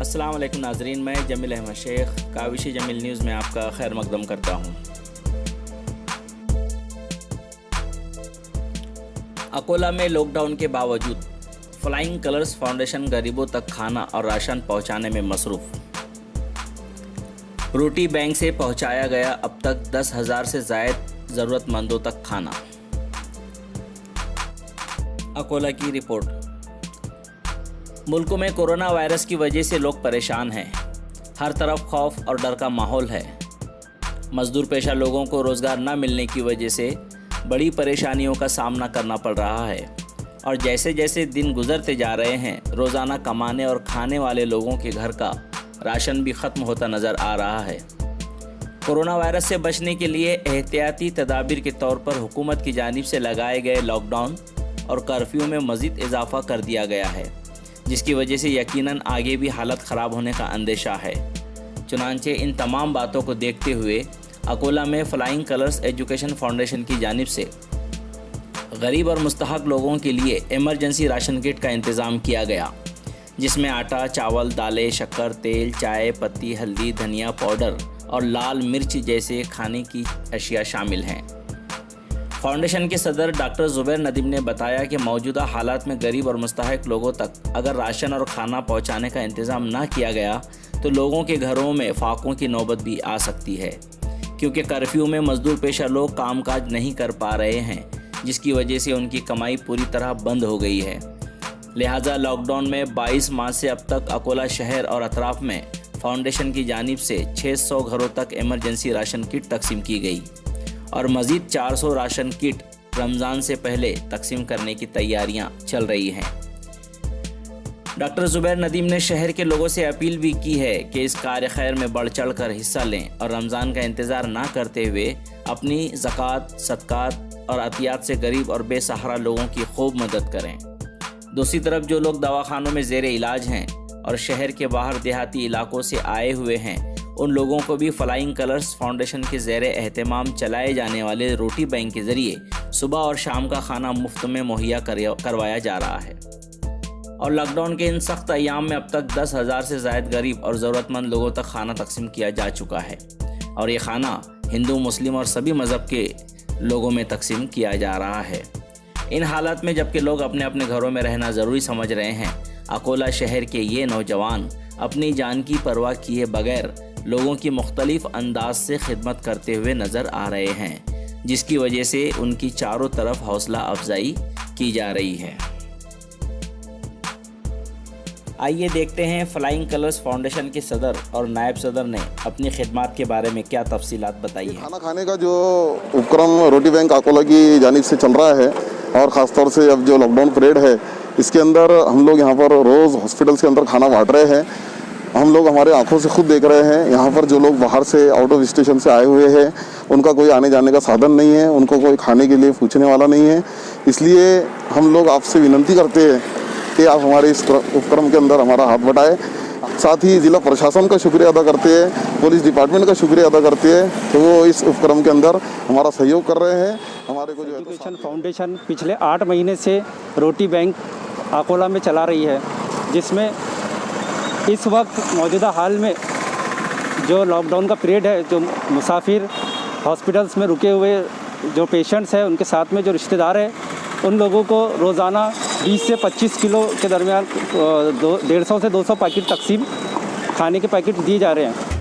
अस्सलाम वालेकुम नाजरीन, मैं जमील अहमद शेख काविशी जमील न्यूज़ में आपका खैर मकदम करता हूँ। अकोला में लॉकडाउन के बावजूद फ्लाइंग कलर्स फाउंडेशन गरीबों तक खाना और राशन पहुँचाने में मसरूफ़। रोटी बैंक से पहुँचाया गया अब तक 10,000 से ज़ायद ज़रूरतमंदों तक खाना। अकोला की रिपोर्ट। मुल्क में कोरोना वायरस की वजह से लोग परेशान हैं। हर तरफ खौफ और डर का माहौल है। मजदूर पेशा लोगों को रोज़गार न मिलने की वजह से बड़ी परेशानियों का सामना करना पड़ रहा है और जैसे जैसे दिन गुजरते जा रहे हैं, रोज़ाना कमाने और खाने वाले लोगों के घर का राशन भी ख़त्म होता नज़र आ रहा है। कोरोना वायरस से बचने के लिए एहतियाती तदाबीर के तौर पर हुकूमत की जानिब से लगाए गए लॉकडाउन और कर्फ्यू में मज़ीद इजाफ़ा कर दिया गया है, जिसकी वजह से यकीनन आगे भी हालत ख़राब होने का अंदेशा है। चुनांचे इन तमाम बातों को देखते हुए अकोला में फ्लाइंग कलर्स एजुकेशन फाउंडेशन की जानिब से गरीब और मुस्तहक लोगों के लिए इमरजेंसी राशन किट का इंतज़ाम किया गया, जिसमें आटा, चावल, दालें, शक्कर, तेल, चाय पत्ती, हल्दी, धनिया पाउडर और लाल मिर्च जैसे खाने की अशिया शामिल हैं। फाउंडेशन के सदर डॉक्टर ज़ुबैर नदीम ने बताया कि मौजूदा हालात में गरीब और मुस्तहक लोगों तक अगर राशन और खाना पहुंचाने का इंतज़ाम ना किया गया तो लोगों के घरों में फाकों की नौबत भी आ सकती है, क्योंकि कर्फ्यू में मजदूर पेशा लोग कामकाज नहीं कर पा रहे हैं, जिसकी वजह से उनकी कमाई पूरी तरह बंद हो गई है। लिहाजा लॉकडाउन में 22 मार्च से अब तक अकोला शहर और अतराफ में फाउंडेशन की जानिब से 600 घरों तक इमरजेंसी राशन किट तकसीम की गई और मज़ीद 400 राशन किट रमज़ान से पहले तकसीम करने की तैयारियां चल रही हैं। डॉक्टर ज़ुबैर नदीम ने शहर के लोगों से अपील भी की है कि इस कार्य खैर में बढ़ चढ़ कर हिस्सा लें और रमज़ान का इंतज़ार ना करते हुए अपनी ज़कात, सदक़ात और अतियात से गरीब और बेसहारा लोगों की खूब मदद करें। दूसरी तरफ जो लोग दवाखानों में ज़ेर इलाज हैं और शहर के बाहर देहाती इलाकों से आए हुए हैं, उन लोगों को भी फ्लाइंग कलर्स फाउंडेशन के ज़ेर एहतमाम चलाए जाने वाले रोटी बैंक के ज़रिए सुबह और शाम का खाना मुफ्त में मुहैया करवाया जा रहा है। और लॉकडाउन के इन सख्त अय्याम में अब तक 10,000 से ज़ायद गरीब और ज़रूरतमंद लोगों तक खाना तकसीम किया जा चुका है और ये खाना हिंदू, मुस्लिम और सभी मज़हब के लोगों में तकसीम किया जा रहा है। इन हालात में जबकि लोग अपने अपने घरों में रहना ज़रूरी समझ रहे हैं, अकोला शहर के ये नौजवान अपनी जान की परवाह किए बगैर लोगों की मुख्तलिफ अंदाज से खिदमत करते हुए नज़र आ रहे हैं, जिसकी वजह से उनकी चारों तरफ हौसला अफजाई की जा रही है। आइए देखते हैं फ्लाइंग कलर्स फाउंडेशन के सदर और नायब सदर ने अपनी खिदमत के बारे में क्या तफसीलात बताई है। खाना खाने का जो उपक्रम रोटी बैंक अकोला की जानिब से चल रहा है और ख़ासतौर से अब जो लॉकडाउन पीरियड है, इसके अंदर हम लोग यहाँ पर रोज़ हॉस्पिटल्स के अंदर खाना बांट रहे हैं। हम लोग हमारे आंखों से खुद देख रहे हैं, यहाँ पर जो लोग बाहर से आउट ऑफ स्टेशन से आए हुए हैं, उनका कोई आने जाने का साधन नहीं है, उनको कोई खाने के लिए पूछने वाला नहीं है। इसलिए हम लोग आपसे विनती करते हैं कि आप हमारे इस उपक्रम के अंदर हमारा हाथ बटाएं। साथ ही ज़िला प्रशासन का शुक्रिया अदा करते हैं, पुलिस डिपार्टमेंट का शुक्रिया अदा करते हैं कि वो इस उपक्रम के अंदर हमारा सहयोग कर रहे हैं। हमारे को जो एजुकेशन फाउंडेशन पिछले 8 महीने से रोटी बैंक अकोला में चला रही है, जिसमें इस वक्त मौजूदा हाल में जो लॉकडाउन का पीरियड है, जो मुसाफिर हॉस्पिटल्स में रुके हुए जो पेशेंट्स हैं, उनके साथ में जो रिश्तेदार हैं, उन लोगों को रोज़ाना 20 से 25 किलो के दरमियान 150 से 200 पैकेट तकसीम खाने के पैकेट दिए जा रहे हैं।